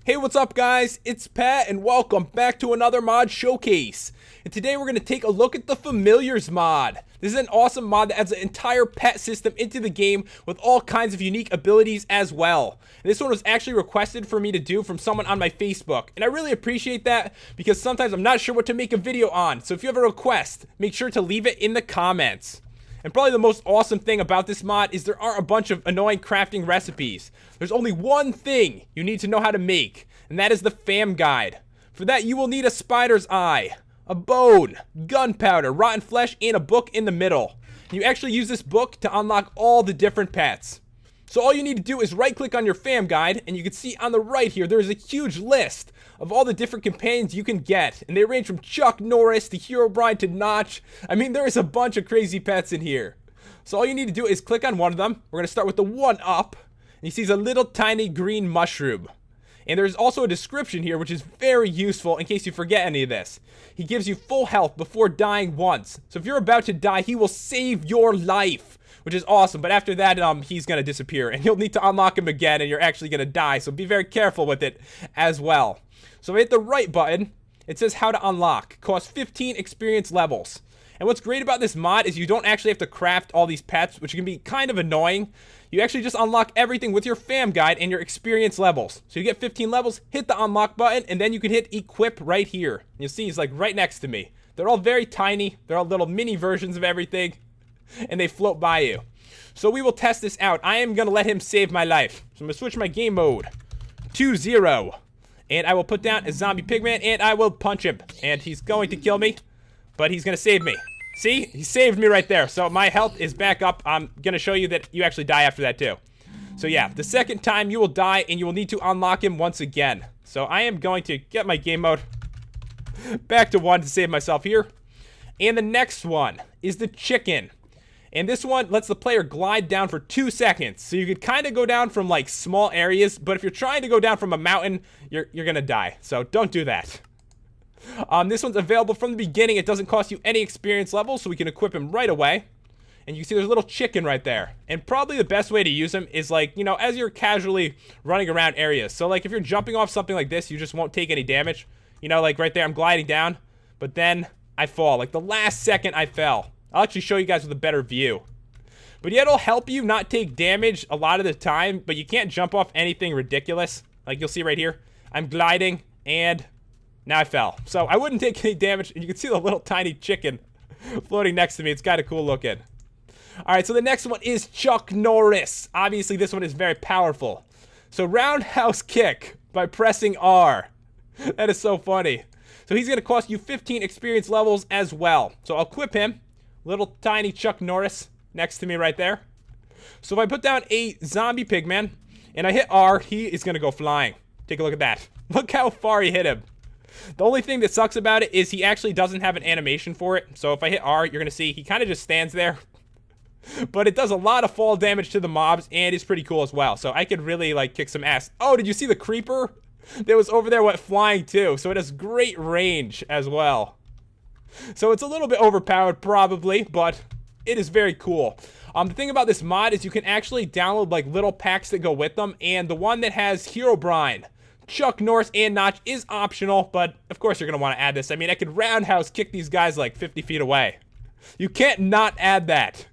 Hey, what's up guys? It's Pat and welcome back to another mod showcase. And today we're going to take a look at the Familiars mod. This is an awesome mod that adds an entire pet system into the game with all kinds of unique abilities as well. And this one was actually requested for me to do from someone on my Facebook. And I really appreciate that because sometimes I'm not sure what to make a video on. So if you have a request, make sure to leave it in the comments. And probably the most awesome thing about this mod is there aren't a bunch of annoying crafting recipes. There's only one thing you need to know how to make, and that is the fam guide. For that, you will need a spider's eye, a bone, gunpowder, rotten flesh, and a book in the middle. You actually use this book to unlock all the different pets. So all you need to do is right-click on your fam guide, and you can see on the right here, there is a huge list of all the different companions you can get. And they range from Chuck Norris to Herobrine to Notch. I mean, there is a bunch of crazy pets in here. So all you need to do is click on one of them. We're going to start with the one up. And he sees a little tiny green mushroom. And there's also a description here, which is very useful in case you forget any of this. He gives you full health before dying once. So if you're about to die, he will save your life, which is awesome. But after that, he's going to disappear. And you'll need to unlock him again, and you're actually going to die. So be very careful with it as well. So if I hit the right button, it says how to unlock. It costs 15 experience levels. And what's great about this mod is you don't actually have to craft all these pets, which can be kind of annoying. You actually just unlock everything with your fam guide and your experience levels. So you get 15 levels, hit the unlock button, and then you can hit equip right here. You'll see he's like right next to me. They're all very tiny. They're all little mini versions of everything, and they float by you. So we will test this out. I am going to let him save my life. So I'm going to switch my game mode to 0. And I will put down a zombie pigman, and I will punch him. And he's going to kill me, but he's going to save me. See? He saved me right there. So my health is back up. I'm going to show you that you actually die after that too. So yeah, the second time you will die, and you will need to unlock him once again. So I am going to get my game mode back to 1 to save myself here. And the next one is the chicken. And this one lets the player glide down for 2 seconds. So you could kind of go down from like small areas, but if you're trying to go down from a mountain, you're gonna die. So don't do that. This one's available from the beginning. It doesn't cost you any experience level, so we can equip him right away. And you can see there's a little chicken right there. And probably the best way to use him is like, you know, as you're casually running around areas. So like if you're jumping off something like this, you just won't take any damage. You know, like right there, I'm gliding down, but then I fall. Like the last second I fell. I'll actually show you guys with a better view. But yeah, it'll help you not take damage a lot of the time, but you can't jump off anything ridiculous. Like you'll see right here, I'm gliding, and now I fell. So I wouldn't take any damage, and you can see the little tiny chicken floating next to me. It's kind of cool looking. Alright, so the next one is Chuck Norris. Obviously, this one is very powerful. So roundhouse kick by pressing R. That is so funny. So he's going to cost you 15 experience levels as well. So I'll equip him. Little tiny Chuck Norris next to me right there. So if I put down a zombie pigman and I hit R, he is going to go flying. Take a look at that. Look how far he hit him. The only thing that sucks about it is he actually doesn't have an animation for it. So if I hit R, you're going to see he kind of just stands there. But it does a lot of fall damage to the mobs, and it's pretty cool as well. So I could really like kick some ass. Oh, did you see the creeper that was over there went flying too? So it has great range as well. So it's a little bit overpowered probably, but it is very cool. The thing about this mod is you can actually download like little packs that go with them, and the one that has Herobrine, Chuck Norris, and Notch is optional, but of course you're going to want to add this. I mean, I could roundhouse kick these guys like 50 feet away. You can't not add that.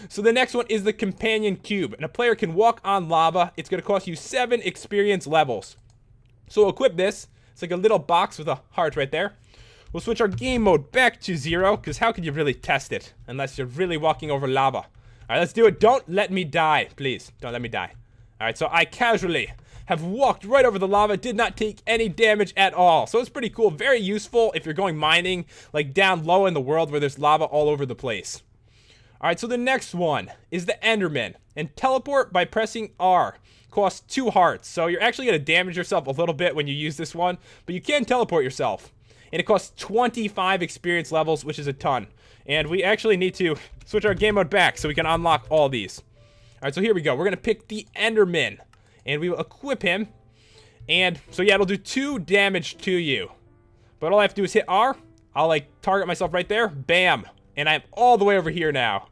So the next one is the companion cube, and a player can walk on lava. It's going to cost you 7 experience levels. So we'll equip this. It's like a little box with a heart right there. We'll switch our game mode back to 0, because how could you really test it unless you're really walking over lava? All right, let's do it. Don't let me die, please. Don't let me die. All right, so I casually have walked right over the lava, did not take any damage at all. So it's pretty cool, very useful if you're going mining, like down low in the world where there's lava all over the place. All right, so the next one is the Enderman, and teleport by pressing R. Costs 2 hearts, so you're actually going to damage yourself a little bit when you use this one, but you can teleport yourself. And it costs 25 experience levels, which is a ton. And we actually need to switch our game mode back so we can unlock all these. Alright, so here we go. We're going to pick the Enderman. And we will equip him. And so yeah, it'll do 2 damage to you. But all I have to do is hit R. I'll like target myself right there. Bam. And I'm all the way over here now.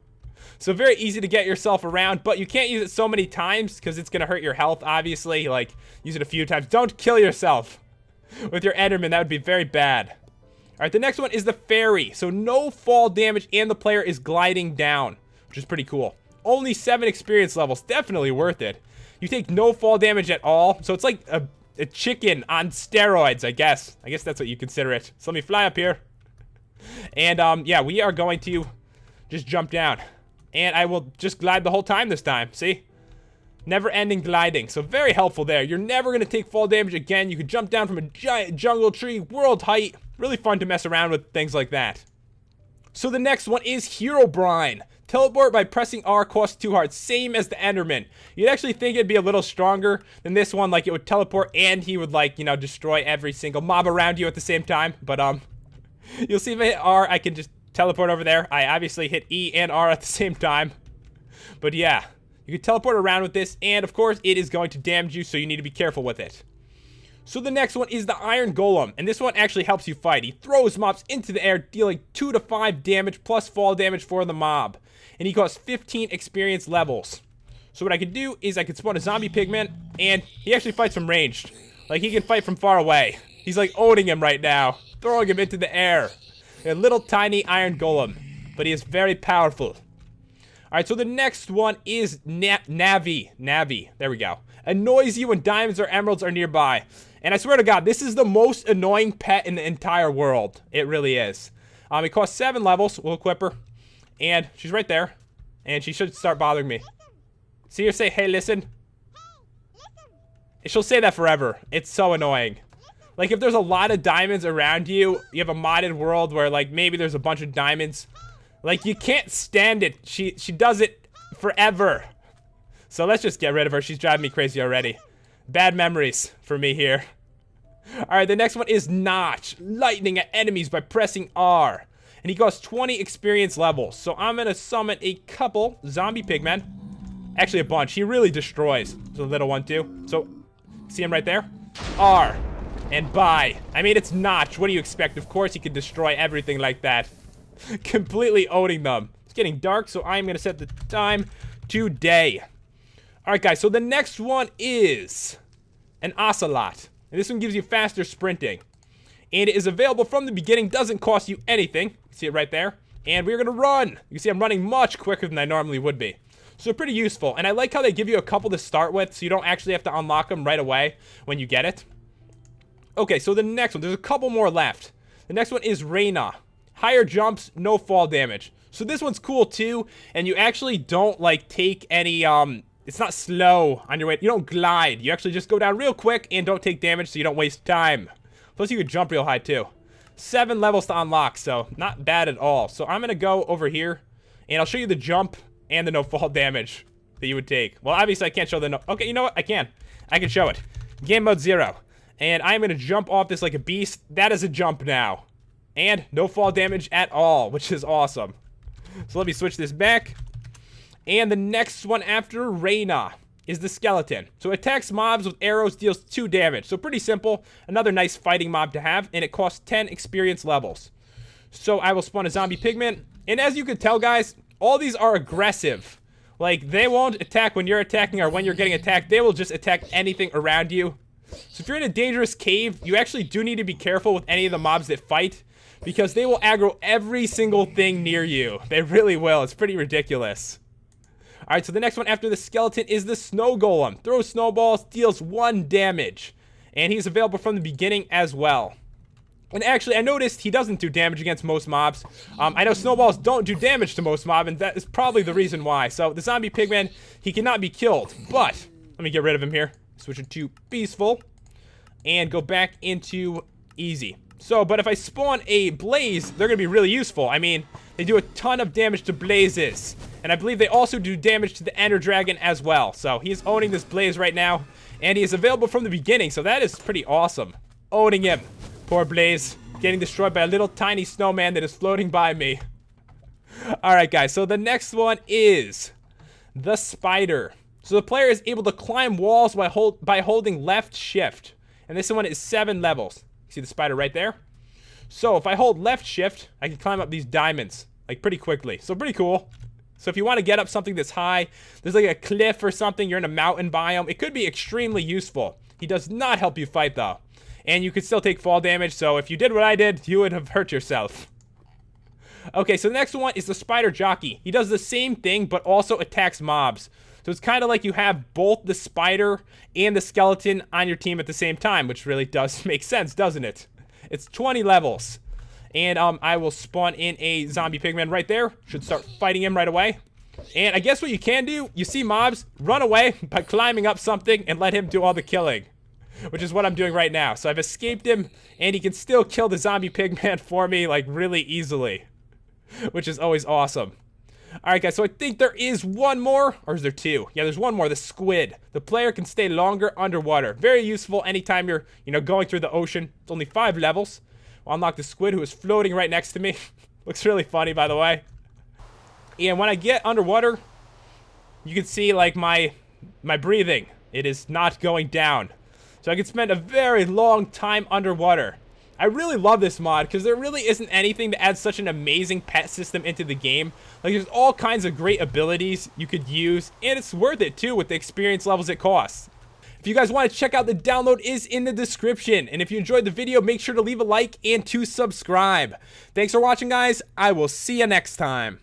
So very easy to get yourself around, but you can't use it so many times because it's going to hurt your health, obviously. Like, use it a few times. Don't kill yourself with your Enderman. That would be very bad. All right, the next one is the fairy. So no fall damage, and the player is gliding down, which is pretty cool. Only 7 experience levels. Definitely worth it. You take no fall damage at all. So it's like a chicken on steroids, I guess. I guess that's what you consider it. So let me fly up here. And, yeah, we are going to just jump down. And I will just glide the whole time this time. See? Never-ending gliding. So very helpful there. You're never going to take fall damage again. You can jump down from a giant jungle tree, world height. Really fun to mess around with things like that. So the next one is Herobrine. Teleport by pressing R costs 2 hearts. Same as the Enderman. You'd actually think it'd be a little stronger than this one. Like, it would teleport and he would, like, you know, destroy every single mob around you at the same time. But, you'll see if I hit R, I can just teleport over there. I obviously hit E and R at the same time. But yeah, you can teleport around with this. And, of course, it is going to damage you, so you need to be careful with it. So the next one is the Iron Golem, and this one actually helps you fight. He throws mobs into the air, dealing 2 to 5 damage plus fall damage for the mob. And he costs 15 experience levels. So what I could do is I could spawn a zombie pigman, and he actually fights from ranged. Like, he can fight from far away. He's like owning him right now, throwing him into the air. A little tiny Iron Golem, but he is very powerful. Alright, so the next one is Navi. Navi, there we go. Annoys you when diamonds or emeralds are nearby. And I swear to God, this is the most annoying pet in the entire world. It really is. It costs 7 levels. We'll equip her. And she's right there. And she should start bothering me. See her say, hey, listen. She'll say that forever. It's so annoying. Like, if there's a lot of diamonds around you, you have a modded world where, like, maybe there's a bunch of diamonds. Like, you can't stand it. She does it forever. So let's just get rid of her. She's driving me crazy already. Bad memories for me here. Alright, the next one is Notch. Lightning at enemies by pressing R. And he costs 20 experience levels. So I'm going to summon a couple zombie pigmen. Actually, a bunch. He really destroys. There's a little one, too. So, see him right there? R. And bye. I mean, it's Notch. What do you expect? Of course he can destroy everything like that. Completely owning them. It's getting dark, so I'm going to set the time to day. Alright, guys. So the next one is an Ocelot. And this one gives you faster sprinting. And it is available from the beginning. Doesn't cost you anything. You see it right there. And we're going to run. You can see I'm running much quicker than I normally would be. So pretty useful. And I like how they give you a couple to start with, so you don't actually have to unlock them right away when you get it. Okay, so the next one. There's a couple more left. The next one is Reyna. Higher jumps, no fall damage. So this one's cool too. And you actually don't, like, take any, it's not slow on your way. You don't glide. You actually just go down real quick and don't take damage so you don't waste time. Plus, you can jump real high, too. 7 levels to unlock, so not bad at all. So I'm going to go over here, and I'll show you the jump and the no-fall damage that you would take. Well, obviously, I can't show the no... Okay, you know what? I can. I can show it. Game mode 0. And I'm going to jump off this like a beast. That is a jump now. And no fall damage at all, which is awesome. So let me switch this back. And the next one after Reyna is the skeleton. So it attacks mobs with arrows, deals 2 damage. So pretty simple. Another nice fighting mob to have. And it costs 10 experience levels. So I will spawn a zombie pigman. And as you can tell, guys, all these are aggressive. Like, they won't attack when you're attacking or when you're getting attacked. They will just attack anything around you. So if you're in a dangerous cave, you actually do need to be careful with any of the mobs that fight. Because they will aggro every single thing near you. They really will. It's pretty ridiculous. Alright, so the next one after the skeleton is the snow golem. Throws snowballs, deals 1 damage. And he's available from the beginning as well. And actually, I noticed he doesn't do damage against most mobs. I know snowballs don't do damage to most mobs, and that is probably the reason why. So the zombie pigman, he cannot be killed. But, let me get rid of him here. Switch it to peaceful. And go back into easy. So, but if I spawn a blaze, they're going to be really useful. I mean, they do a ton of damage to blazes. And I believe they also do damage to the ender dragon as well. So, he's owning this blaze right now. And he is available from the beginning, so that is pretty awesome. Owning him. Poor blaze. Getting destroyed by a little tiny snowman that is floating by me. Alright, guys. So, the next one is the spider. So, the player is able to climb walls by holding left shift. And this one is 7 levels. See the spider right there? So if I hold left shift, I can climb up these diamonds, like, pretty quickly. So pretty cool. So if you want to get up something that's high, there's like a cliff or something, you're in a mountain biome, it could be extremely useful. He does not help you fight though. And you could still take fall damage, so if you did what I did, you would have hurt yourself. Okay, so the next one is the spider jockey. He does the same thing, but also attacks mobs. So it's kind of like you have both the spider and the skeleton on your team at the same time, which really does make sense, doesn't it? It's 20 levels. And I will spawn in a zombie pigman right there. Should start fighting him right away. And I guess what you can do, you see mobs, run away by climbing up something and let him do all the killing. Which is what I'm doing right now. So I've escaped him, and he can still kill the zombie pigman for me, like, really easily. Which is always awesome. Alright guys, so I think there is one more, or is there two? Yeah, there's one more, the squid. The player can stay longer underwater. Very useful anytime you're, going through the ocean. It's only 5 levels. I'll unlock the squid who is floating right next to me. Looks really funny, by the way. And when I get underwater, you can see, like, my breathing. It is not going down. So I can spend a very long time underwater. I really love this mod because there really isn't anything that adds such an amazing pet system into the game. Like, there's all kinds of great abilities you could use, and it's worth it too with the experience levels it costs. If you guys want to check out the download, is in the description. And if you enjoyed the video, make sure to leave a like and to subscribe. Thanks for watching, guys. I will see you next time.